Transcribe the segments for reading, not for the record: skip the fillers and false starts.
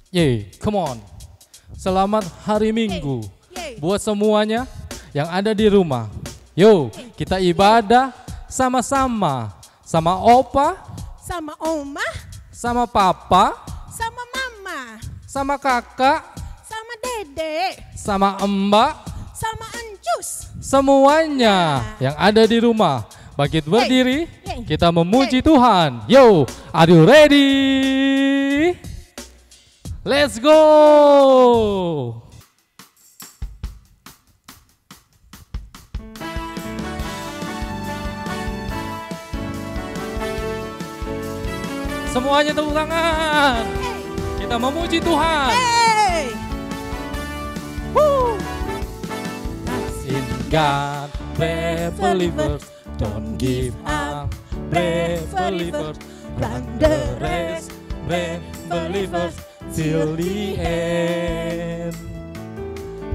Yeay, come on. Selamat hari Minggu buat semuanya yang ada di rumah. Yo, kita ibadah sama-sama. Sama opa, sama oma, sama papa, sama mama, sama kakak, sama dede, sama mbak, sama encus. Semuanya yang ada di rumah. Bangkit berdiri, kita memuji Tuhan. Yo, are you ready? Let's go! Semuanya tepuk tangan. Kita memuji Tuhan. In God, brave believers, don't give up. Brave believers, run the race. Brave believers, till the end.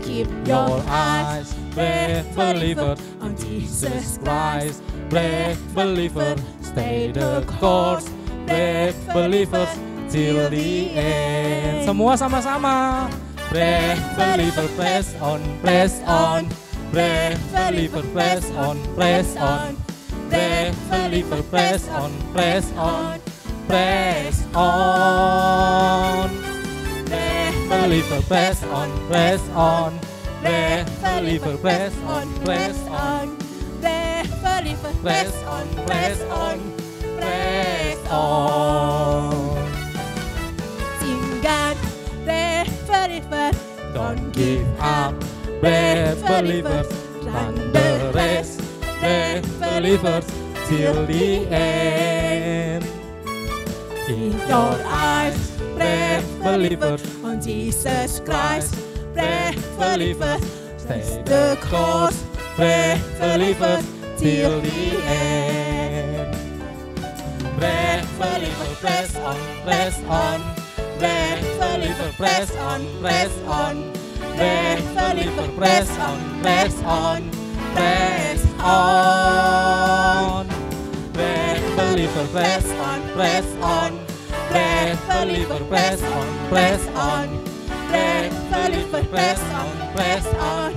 Keep your eyes, brave believer, on Jesus Christ. Brave believer, stay the course. Brave believers, till the end. Semua sama-sama. Brave believer, press on, press on. Brave believer, press on, press on. Brave believer, press on, press on. Press on. Brave believer, press on, press on. Brave believer, press on, press on. Brave believer, Press on, press on. Press on. Sing God, brave believer, Don't give up. Brave believers, run the race. Brave believers, till the end. Keep your eyes, brave believers, on Jesus Christ. brave believers, stay the course. Brave believers, till the end. Brave believer, press on, press on. Brave believer, press on, press on. Brave believer, press on, press on. Press on. Brave believer, press on, press on. Brave believer, press on, press on. Brave believer, press on, press on.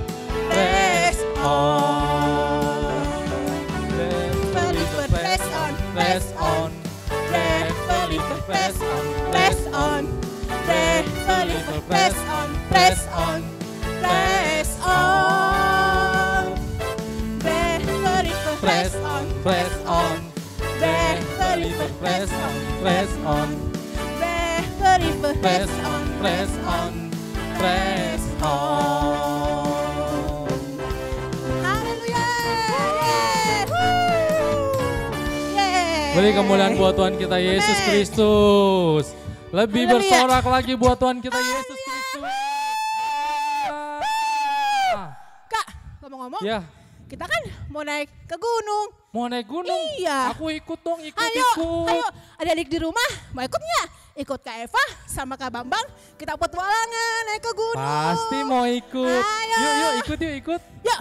Press on. Brave believer, press on, press on. Brave believer, press on, press on. Brave believer, press on, press on. Press on. Brave believer, Press on, press on. Brave believer, press on, press on. brave believer, Press on, press on. Press on. Haleluya. Yeay. Beri kemuliaan buat Tuhan kita Yesus Amen. Kristus. Lebih Haleluya. bersorak lagi buat Tuhan kita Yesus Kristus. Kak, ngomong-ngomong, Ya, kita kan mau naik ke gunung. mau naik gunung. Iya. Aku ikut dong, ikut. Ayo, adik-adik di rumah mau ikut nggak? Ikut Kak Eva sama Kak Bambang, kita petualangan naik ke gunung. Pasti mau ikut. Ayo. Yuk, ikut yuk, ikut. Yuk.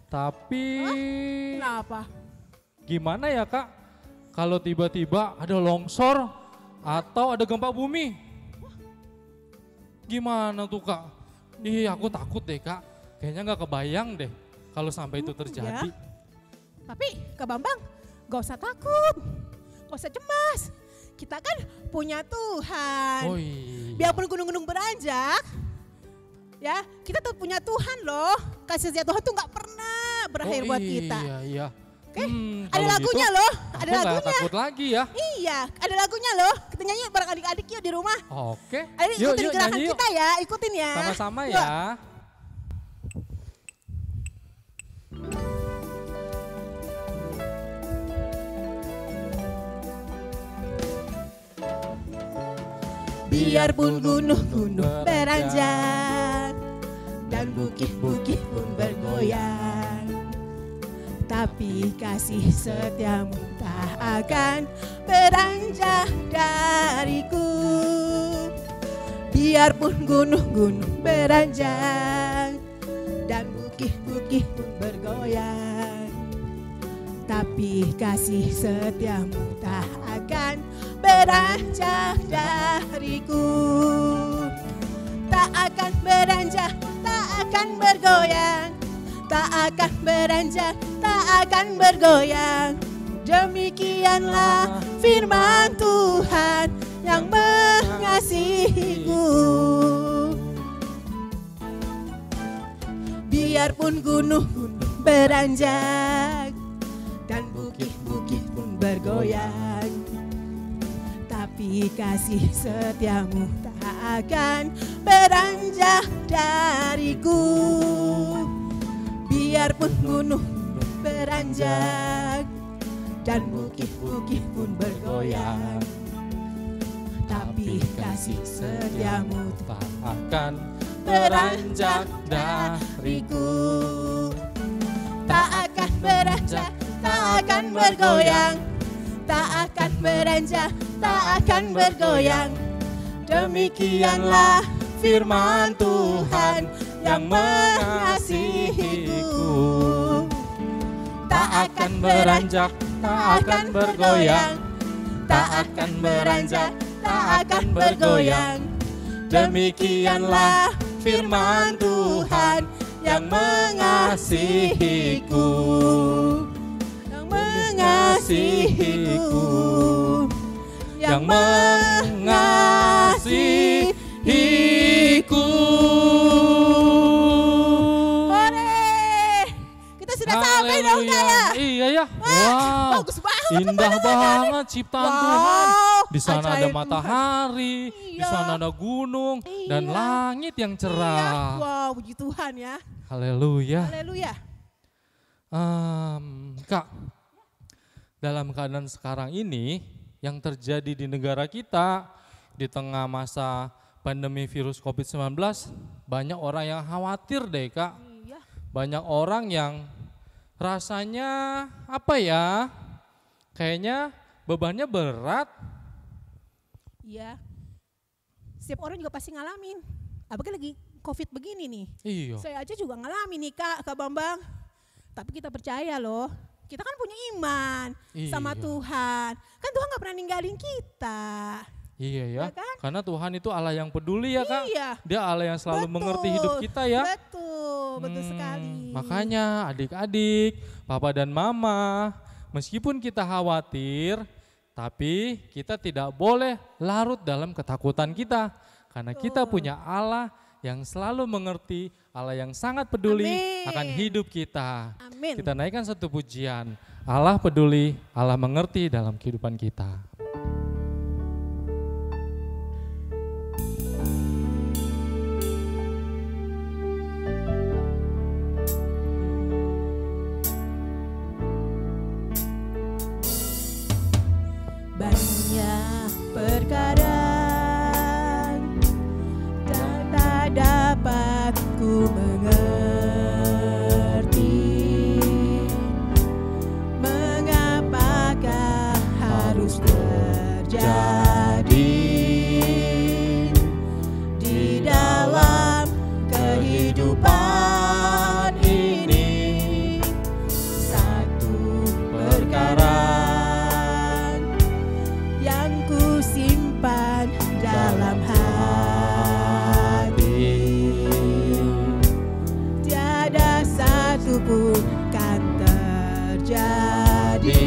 Tapi Kenapa? gimana ya Kak? Kalau tiba-tiba ada longsor atau ada gempa bumi. Gimana tuh Kak? Ih, aku takut deh Kak. Kayaknya nggak kebayang deh kalau sampai itu terjadi. Ya. Tapi Kak Bambang gak usah takut, gak usah cemas. Kita kan punya Tuhan. Oh iya. Biarpun gunung-gunung beranjak, ya kita tuh punya Tuhan loh. Kasih setia Tuhan tuh gak pernah berakhir buat kita. Iya, iya. Oke, ada kalau lagunya gitu, loh, ada aku nggak lagunya. takut lagi ya. Iya, ada lagunya loh. Kita nyanyi bareng adik-adik yuk di rumah. Oke. Ayo ikutin gerakan nyanyi yuk. kita ya, ikutin ya. Sama-sama Yuk. ya. Biarpun gunung-gunung beranjak dan bukit-bukit pun bergoyang, tapi kasih setiamu tak akan beranjak dariku. Biarpun gunung-gunung beranjak dan bukit-bukit pun bergoyang, tapi kasih setiamu tak akan beranjak dariku. tak akan beranjak, tak akan bergoyang, tak akan beranjak, tak akan bergoyang. Demikianlah firman Tuhan yang mengasihiku. Biarpun gunung beranjak dan bukit-bukit pun bergoyang, tapi kasih setiamu tak akan beranjak dariku. Biarpun gunung beranjak dan bukit-bukit pun bergoyang, tapi kasih setiamu tak akan beranjak dariku. Tak akan beranjak, tak akan bergoyang, tak akan beranjak, tak akan bergoyang. Demikianlah firman Tuhan yang mengasihiku. Tak akan beranjak, tak akan bergoyang, tak akan beranjak, tak akan bergoyang. Demikianlah firman Tuhan yang mengasihiku, yang mengasihiku, yang mengasihiku. Ore, kita sudah sampai dong ya. Iya ya. Wow, bagus banget, indah banget ciptaan Tuhan. Di sana ada ajaib matahari, di sana ada gunung, dan langit yang cerah. Wow, puji Tuhan ya. Haleluya. Haleluya. Kak, dalam keadaan sekarang ini yang terjadi di negara kita di tengah masa pandemi virus COVID-19, banyak orang yang khawatir deh Kak. Iya. Banyak orang yang rasanya apa ya, kayaknya bebannya berat. Iya. Setiap orang juga pasti ngalamin. Apalagi lagi COVID begini nih. Iya. Saya aja juga ngalamin nih Kak Bambang. Tapi kita percaya loh. Kita kan punya iman sama Tuhan. Kan Tuhan gak pernah ninggalin kita. Iya ya, kan? Karena Tuhan itu Allah yang peduli ya Kak. Iya. Dia Allah yang selalu mengerti hidup kita ya. Betul, betul sekali. Makanya adik-adik, papa dan mama, meskipun kita khawatir, tapi kita tidak boleh larut dalam ketakutan kita. Karena kita punya Allah yang selalu mengerti, Allah yang sangat peduli akan hidup kita. Amin. Kita naikkan satu pujian, Allah peduli, Allah mengerti dalam kehidupan kita. Banyak perkara tak dapat ku mengerti, mengapakah harus terjadi di dalam kehidupan ini. Satu perkara yang ku simpan dalam hati, tiada satu pun kan terjadi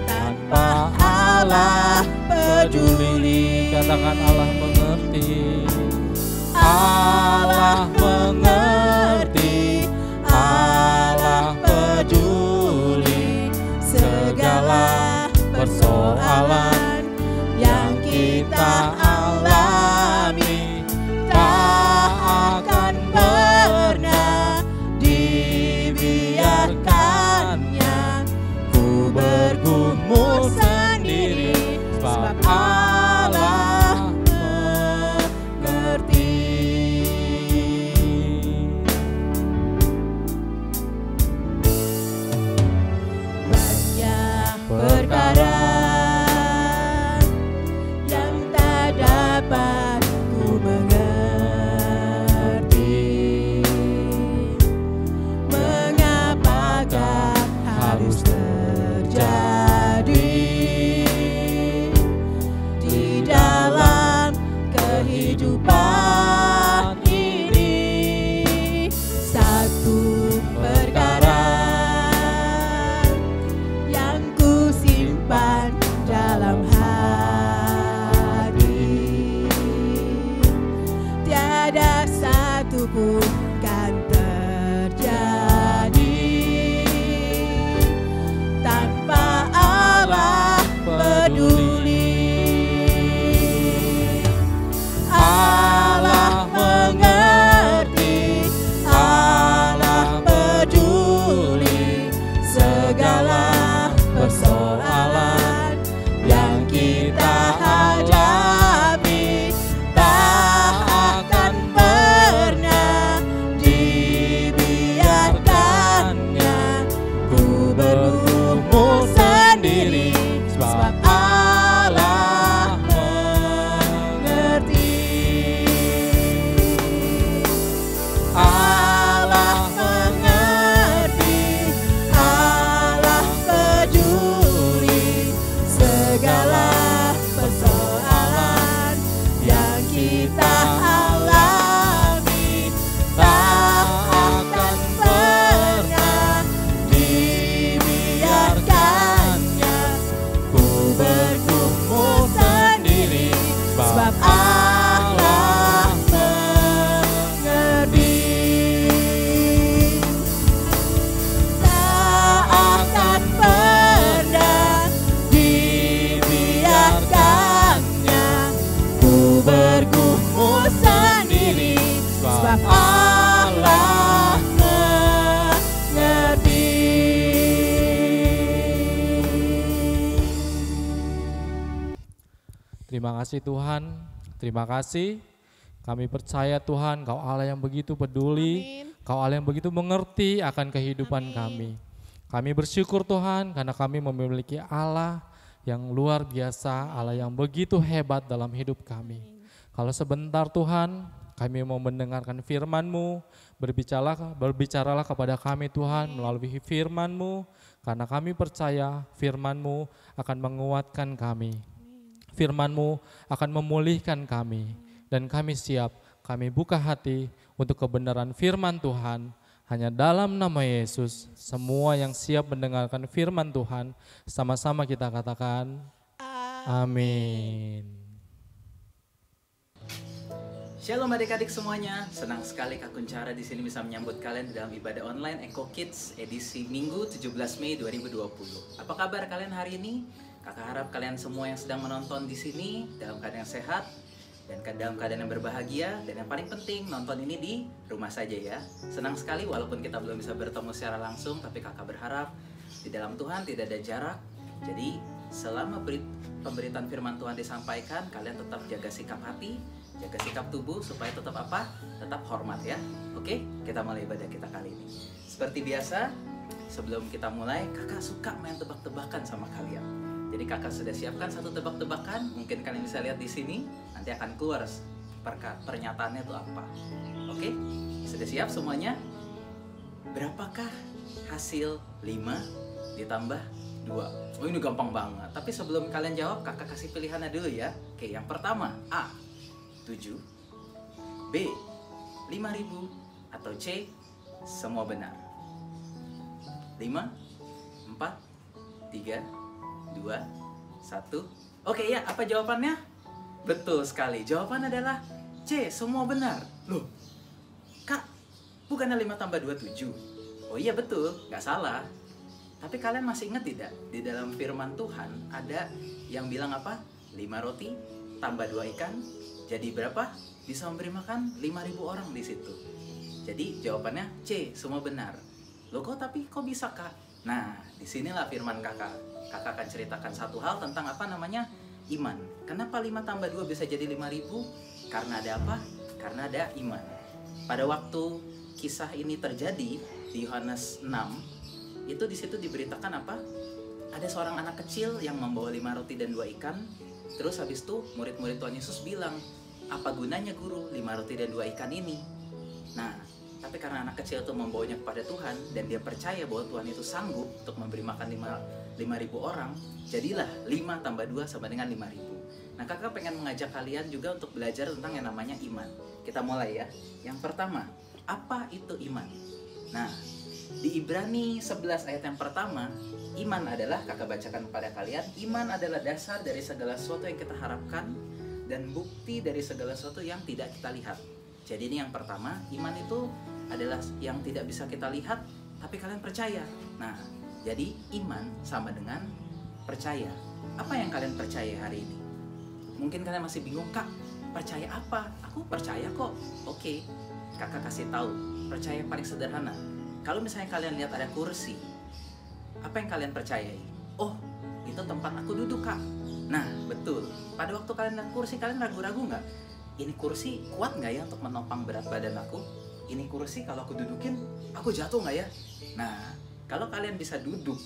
tanpa Allah peduli. Katakan Allah mengerti, Allah mengerti, Allah peduli segala persoalan yang kita alami. Tak akan pernah dibiarkannya ku bergumul sendiri, sebab Allah mengerti. Terima kasih Tuhan, terima kasih. Kami percaya Tuhan, Kau Allah yang begitu peduli, Kau Allah yang begitu mengerti akan kehidupan kami. Kami bersyukur Tuhan karena kami memiliki Allah yang luar biasa, Allah yang begitu hebat dalam hidup kami. Kalau sebentar Tuhan, kami mau mendengarkan firman-Mu, berbicaralah kepada kami Tuhan melalui firman-Mu, karena kami percaya firman-Mu akan menguatkan kami. Firman-Mu akan memulihkan kami, dan kami siap, kami buka hati untuk kebenaran firman Tuhan. Hanya dalam nama Yesus, semua yang siap mendengarkan firman Tuhan, sama-sama kita katakan, amin. Shalom adik-adik semuanya, senang sekali Kak Kuncara di sini bisa menyambut kalian di dalam ibadah online Eko Kids edisi Minggu 17 Mei 2020. Apa kabar kalian hari ini? Kakak harap kalian semua yang sedang menonton di sini dalam keadaan yang sehat dan dalam keadaan yang berbahagia, dan yang paling penting nonton ini di rumah saja ya. Senang sekali walaupun kita belum bisa bertemu secara langsung, tapi kakak berharap di dalam Tuhan tidak ada jarak. Jadi selama pemberitaan firman Tuhan disampaikan, kalian tetap jaga sikap hati, jaga sikap tubuh supaya tetap apa? Tetap hormat ya. Oke, kita mulai ibadah kita kali ini. Seperti biasa, sebelum kita mulai, kakak suka main tebak-tebakan sama kalian. Jadi kakak sudah siapkan satu tebak-tebakan, mungkin kalian bisa lihat di sini, nanti akan keluar pernyataannya itu apa. Oke, sudah siap semuanya? Berapakah hasil 5 ditambah 2? Oh ini gampang banget, tapi sebelum kalian jawab, kakak kasih pilihannya dulu ya. Oke, yang pertama, A, 7, B, 5.000, atau C, semua benar. 5, 4, 3, 2, 1. Oke ya, apa jawabannya? Betul sekali, jawaban adalah C, semua benar. Loh, Kak, bukannya 5 tambah 2, 7? Oh iya betul, nggak salah. Tapi kalian masih ingat tidak? Di dalam firman Tuhan ada yang bilang apa? 5 roti tambah 2 ikan, jadi berapa? Bisa memberi makan 5.000 orang di situ. Jadi jawabannya C, semua benar. Loh kok bisa Kak? Nah, disinilah firman kakak. Kakak akan ceritakan satu hal tentang apa namanya? Iman. Kenapa 5 tambah 2 bisa jadi 5.000? Karena ada apa? Karena ada iman. Pada waktu kisah ini terjadi di Yohanes 6, itu di situ diberitakan apa? Ada seorang anak kecil yang membawa 5 roti dan 2 ikan. Terus habis itu murid-murid Tuhan Yesus bilang, apa gunanya guru 5 roti dan 2 ikan ini? Nah, tapi karena anak kecil itu membawanya kepada Tuhan dan dia percaya bahwa Tuhan itu sanggup untuk memberi makan 5.000 orang, jadilah 5 tambah 2 sama dengan 5.000. Nah, kakak pengen mengajak kalian juga untuk belajar tentang yang namanya iman. Kita mulai ya. Yang pertama, apa itu iman? Nah, di Ibrani 11 ayat yang pertama, iman adalah, kakak bacakan kepada kalian, iman adalah dasar dari segala sesuatu yang kita harapkan dan bukti dari segala sesuatu yang tidak kita lihat. Jadi ini yang pertama, iman itu adalah yang tidak bisa kita lihat, tapi kalian percaya. Nah, jadi iman sama dengan percaya. Apa yang kalian percaya hari ini? Mungkin kalian masih bingung, Kak, percaya apa? Aku percaya kok. Oke, kakak kasih tahu. Percaya yang paling sederhana. Kalau misalnya kalian lihat ada kursi, apa yang kalian percayai? Oh, itu tempat aku duduk, Kak. Nah, betul. Pada waktu kalian lihat kursi, kalian ragu-ragu nggak? Ini kursi kuat nggak ya untuk menopang berat badan aku? Ini kursi kalau aku dudukin, aku jatuh nggak ya? Nah, kalau kalian bisa duduk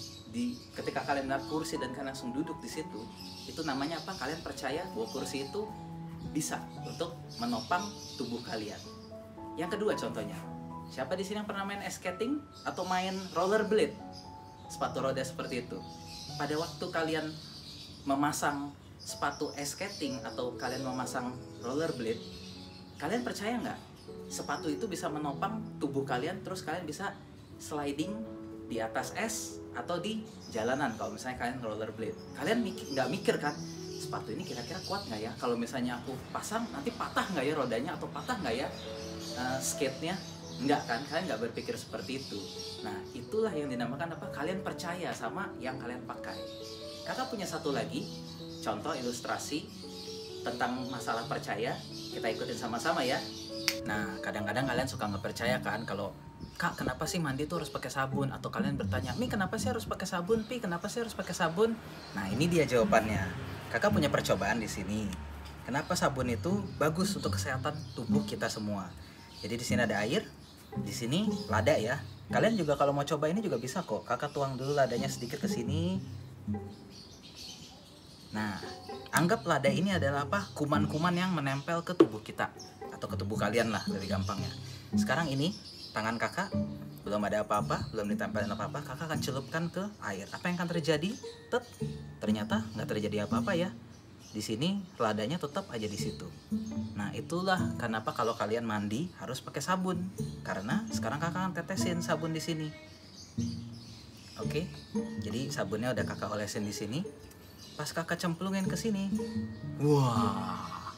ketika kalian lihat kursi dan kalian langsung duduk di situ, itu namanya apa? Kalian percaya bahwa kursi itu bisa untuk menopang tubuh kalian. Yang kedua contohnya, siapa di sini yang pernah main ice skating atau main rollerblade? Sepatu roda seperti itu. Pada waktu kalian memasang sepatu ice skating atau kalian memasang rollerblade, kalian percaya nggak sepatu itu bisa menopang tubuh kalian, terus kalian bisa sliding di atas es atau di jalanan kalau misalnya kalian rollerblade? Kalian nggak mikir kan, sepatu ini kira-kira kuat nggak ya? Kalau misalnya aku pasang nanti patah nggak ya rodanya, atau patah nggak ya skate-nya? Enggak kan, kalian nggak berpikir seperti itu. Nah, itulah yang dinamakan apa? Kalian percaya sama yang kalian pakai. Kakak punya satu lagi contoh ilustrasi tentang masalah percaya. Kita ikutin sama-sama ya. Nah, kadang-kadang kalian suka nggak percaya kan kalau, Kak, kenapa sih mandi tuh harus pakai sabun? Atau kalian bertanya, Mi, kenapa sih harus pakai sabun? Pi, kenapa sih harus pakai sabun? Nah, ini dia jawabannya. Kakak punya percobaan di sini. Kenapa sabun itu bagus untuk kesehatan tubuh kita semua? Jadi di sini ada air, di sini lada ya. Kalian juga kalau mau coba ini juga bisa kok. Kakak tuang dulu ladanya sedikit ke sini. Nah, anggap lada ini adalah apa? Kuman-kuman yang menempel ke tubuh kita atau ke tubuh kalian lah, lebih gampangnya. Sekarang ini tangan kakak belum ada apa-apa, belum ditempelin apa-apa. Kakak akan celupkan ke air. Apa yang akan terjadi? Ternyata nggak terjadi apa-apa ya. Di sini ladanya tetap aja di situ. Nah, itulah kenapa kalau kalian mandi harus pakai sabun. Karena sekarang kakak akan tetesin sabun di sini. Oke. Jadi sabunnya udah kakak olesin di sini. Pas kakak cemplungin ke sini. Wah.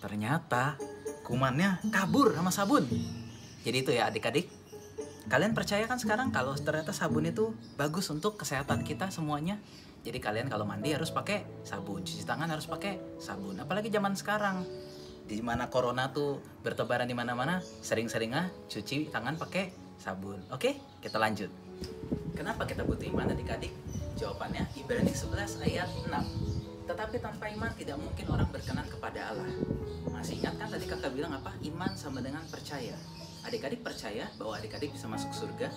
Ternyata kumannya kabur sama sabun. Jadi itu ya adik-adik. Kalian percaya kan sekarang kalau ternyata sabun itu bagus untuk kesehatan kita semuanya. Jadi kalian kalau mandi harus pakai sabun, cuci tangan harus pakai sabun. Apalagi zaman sekarang, di mana corona tuh bertebaran di mana-mana, sering-sering cuci tangan pakai sabun. Oke, kita lanjut. Kenapa kita butuh iman adik-adik? Jawabannya Ibrani 11 ayat 6. Tetapi tanpa iman tidak mungkin orang berkenan kepada Allah. Masih ingat kan tadi kakak bilang apa? Iman sama dengan percaya. Adik-adik percaya bahwa adik-adik bisa masuk surga?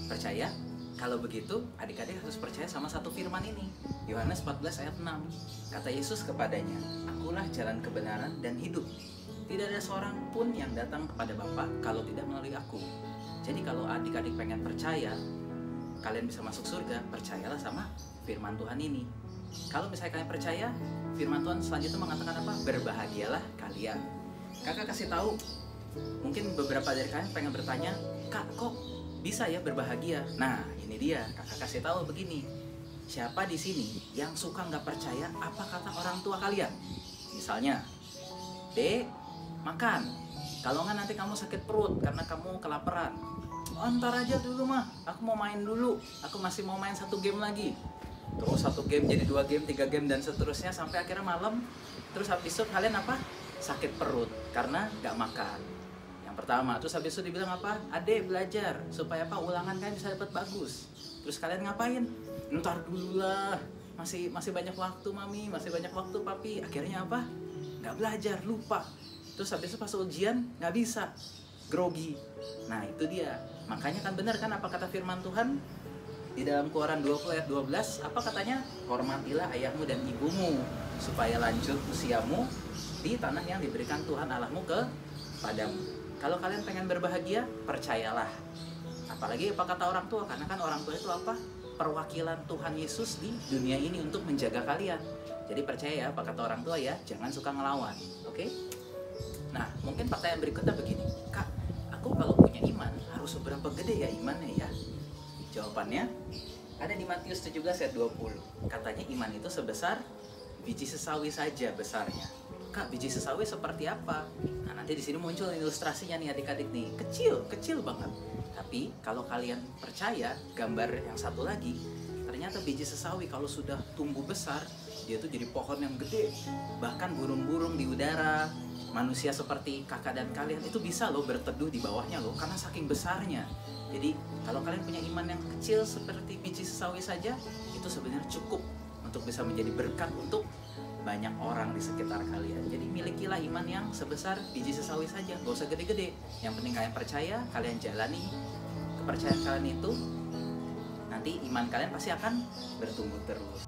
Percaya? Kalau begitu, adik-adik harus percaya sama satu firman ini. Yohanes 14 ayat 6. Kata Yesus kepadanya, "Akulah jalan kebenaran dan hidup. Tidak ada seorang pun yang datang kepada Bapa kalau tidak melalui aku." Jadi kalau adik-adik pengen percaya, kalian bisa masuk surga, percayalah sama firman Tuhan ini. Kalau misalnya kalian percaya, firman Tuhan selanjutnya mengatakan apa? Berbahagialah kalian. Kakak kasih tahu, mungkin beberapa dari kalian pengen bertanya, "Kak, kok bisa ya berbahagia?" Nah, ini dia. Kakak kasih tahu begini. Siapa di sini yang suka nggak percaya apa kata orang tua kalian? Misalnya, "Dek, makan. Kalau nggak nanti kamu sakit perut karena kamu kelaparan." "Oh, ntar aja dulu mah. Aku mau main dulu. Aku masih mau main 1 game lagi." Terus 1 game jadi 2 game, 3 game dan seterusnya sampai akhirnya malam. Terus habis itu kalian apa? Sakit perut karena nggak makan. Pertama, terus habis itu dibilang apa? "Adek belajar supaya apa? Ulangan kalian bisa dapat bagus." Terus kalian ngapain? "Ntar dulu lah, masih banyak waktu mami, masih banyak waktu papi." Akhirnya apa? Nggak belajar, lupa. Terus habis itu pas ujian nggak bisa, grogi. Nah itu dia. Makanya kan benar kan apa kata firman Tuhan di dalam Keluaran 20 ayat 12? Apa katanya? "Hormatilah ayahmu dan ibumu supaya lanjut usiamu di tanah yang diberikan Tuhan Allahmu kepadamu." Kalau kalian pengen berbahagia, percayalah. Apalagi apa kata orang tua, karena kan orang tua itu apa? Perwakilan Tuhan Yesus di dunia ini untuk menjaga kalian. Jadi percaya ya apa kata orang tua ya, jangan suka ngelawan. Oke? Nah, mungkin pertanyaan berikutnya begini. "Kak, aku kalau punya iman, harus seberapa gede ya imannya ya?" Jawabannya ada di Matius 17 ayat 20. Katanya iman itu sebesar biji sesawi saja besarnya. "Kak, biji sesawi seperti apa?" Nah, nanti di sini muncul ilustrasinya nih adik-adik nih. Kecil banget. Tapi kalau kalian percaya gambar yang satu lagi, ternyata biji sesawi kalau sudah tumbuh besar, dia tuh jadi pohon yang gede. Bahkan burung-burung di udara, manusia seperti kakak dan kalian itu bisa loh berteduh di bawahnya loh, karena saking besarnya. Jadi kalau kalian punya iman yang kecil seperti biji sesawi saja, itu sebenarnya cukup untuk bisa menjadi berkat untuk banyak orang di sekitar kalian. Jadi milikilah iman yang sebesar biji sesawi saja, gak usah gede-gede. Yang penting kalian percaya, kalian jalani kepercayaan kalian itu, nanti iman kalian pasti akan bertumbuh terus.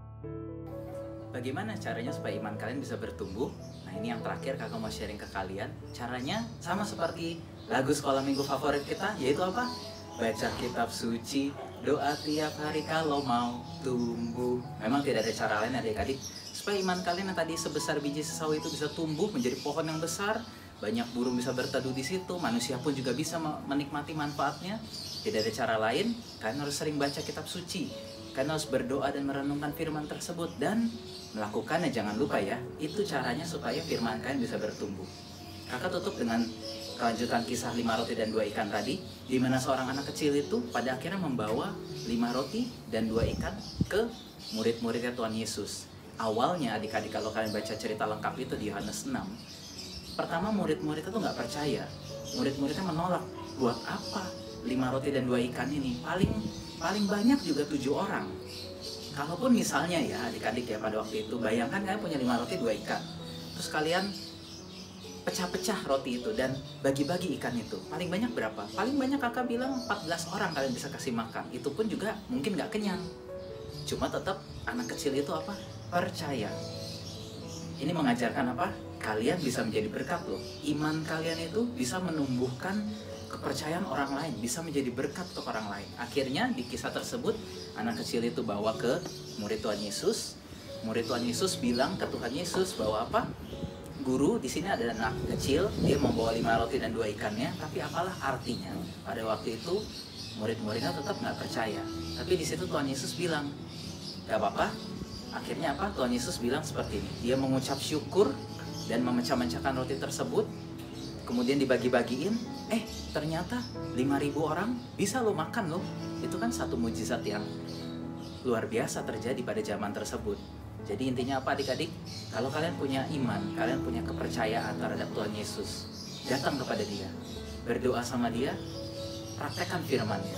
Bagaimana caranya supaya iman kalian bisa bertumbuh? Nah ini yang terakhir kakak mau sharing ke kalian. Caranya sama seperti lagu sekolah minggu favorit kita, yaitu apa? Baca kitab suci, doa tiap hari kalau mau tumbuh. Memang tidak ada cara lain adik-adik supaya iman kalian yang tadi sebesar biji sesawi itu bisa tumbuh menjadi pohon yang besar, banyak burung bisa berteduh di situ, manusia pun juga bisa menikmati manfaatnya. Tidak ada cara lain, kalian harus sering baca kitab suci, kalian harus berdoa dan merenungkan firman tersebut dan melakukannya. Jangan lupa ya, itu caranya supaya firman kalian bisa bertumbuh. Kakak tutup dengan kelanjutan kisah 5 roti dan 2 ikan tadi, di mana seorang anak kecil itu pada akhirnya membawa 5 roti dan 2 ikan ke murid-muridnya Tuhan Yesus. Awalnya adik-adik kalau kalian baca cerita lengkap itu di Yohanes 6, pertama murid-murid itu nggak percaya. Murid-muridnya menolak. Buat apa 5 roti dan 2 ikan ini? Paling banyak juga 7 orang. Kalaupun misalnya ya adik-adik ya pada waktu itu, bayangkan kalian punya 5 roti 2 ikan. Terus kalian pecah-pecah roti itu dan bagi-bagi ikan itu. Paling banyak berapa? Paling banyak kakak bilang 14 orang kalian bisa kasih makan. Itu pun juga mungkin nggak kenyang. Cuma tetap anak kecil itu apa? Percaya. Ini mengajarkan apa? Kalian bisa menjadi berkat loh. Iman kalian itu bisa menumbuhkan kepercayaan orang lain, bisa menjadi berkat untuk orang lain. Akhirnya di kisah tersebut, anak kecil itu bawa ke murid Tuhan Yesus. Murid Tuhan Yesus bilang ke Tuhan Yesus bahwa apa? Guru, di sini ada anak kecil, dia membawa 5 roti dan 2 ikannya, tapi apalah artinya? Pada waktu itu murid-muridnya tetap nggak percaya. Tapi di situ Tuhan Yesus bilang, gak apa-apa. Akhirnya apa? Tuhan Yesus bilang seperti ini. Dia mengucap syukur dan memecah-mecahkan roti tersebut, kemudian dibagi-bagiin. Ternyata 5.000 orang bisa lo makan lo. Itu kan satu mujizat yang luar biasa terjadi pada zaman tersebut. Jadi intinya apa adik-adik? Kalau kalian punya iman, kalian punya kepercayaan terhadap Tuhan Yesus, datang kepada Dia, berdoa sama Dia, praktekkan firman-Nya.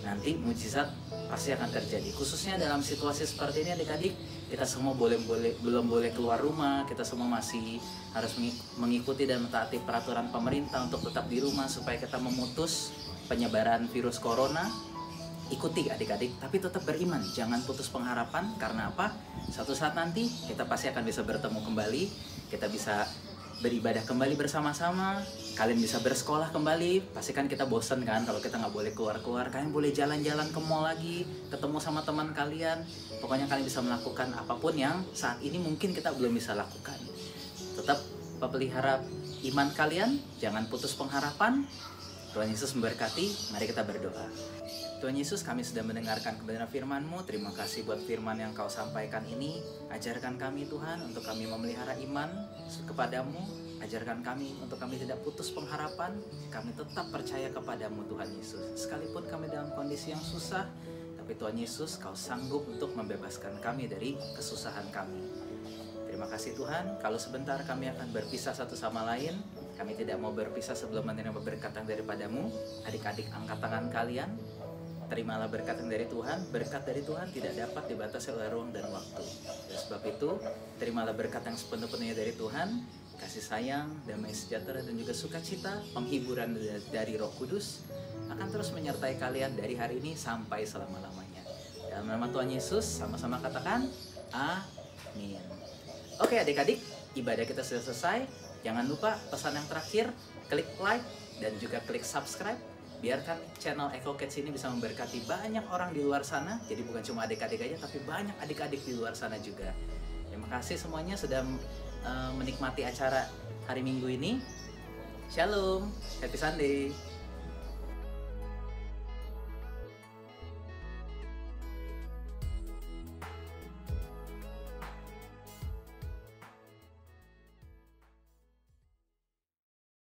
Nanti mujizat pasti akan terjadi. Khususnya dalam situasi seperti ini adik-adik, kita semua belum boleh keluar rumah, kita semua masih harus mengikuti dan mentaati peraturan pemerintah untuk tetap di rumah supaya kita memutus penyebaran virus corona. Ikuti adik-adik, tapi tetap beriman, jangan putus pengharapan. Karena apa? Suatu saat nanti kita pasti akan bisa bertemu kembali, kita bisa beribadah kembali bersama-sama, kalian bisa bersekolah kembali. Pastikan kita bosen kan kalau kita nggak boleh keluar-keluar. Kalian boleh jalan-jalan ke mall lagi, ketemu sama teman kalian. Pokoknya kalian bisa melakukan apapun yang saat ini mungkin kita belum bisa lakukan. Tetap pelihara iman kalian, jangan putus pengharapan. Tuhan Yesus memberkati, mari kita berdoa. Tuhan Yesus, kami sudah mendengarkan kebenaran firman-Mu. Terima kasih buat firman yang Kau sampaikan ini. Ajarkan kami Tuhan untuk kami memelihara iman kepadamu. Ajarkan kami untuk kami tidak putus pengharapan. Kami tetap percaya kepadamu Tuhan Yesus. Sekalipun kami dalam kondisi yang susah, tapi Tuhan Yesus, Kau sanggup untuk membebaskan kami dari kesusahan kami. Terima kasih Tuhan. Kalau sebentar kami akan berpisah satu sama lain, kami tidak mau berpisah sebelum menerima berkat yang daripadamu. Adik-adik, angkat tangan kalian. Terimalah berkat yang dari Tuhan. Berkat dari Tuhan tidak dapat dibatasi oleh ruang dan waktu. Oleh sebab itu, terimalah berkat yang sepenuh-penuhnya dari Tuhan. Kasih sayang, damai sejahtera, dan juga sukacita, penghiburan dari Roh Kudus akan terus menyertai kalian dari hari ini sampai selama-lamanya. Dalam nama Tuhan Yesus, sama-sama katakan, amin. Oke adik-adik, ibadah kita sudah selesai. Jangan lupa pesan yang terakhir, klik like dan juga klik subscribe. Biarkan channel Echo Kids ini bisa memberkati banyak orang di luar sana. Jadi bukan cuma adik-adik aja, tapi banyak adik-adik di luar sana juga. Terima kasih semuanya sudah menikmati acara hari Minggu ini. Shalom, happy Sunday.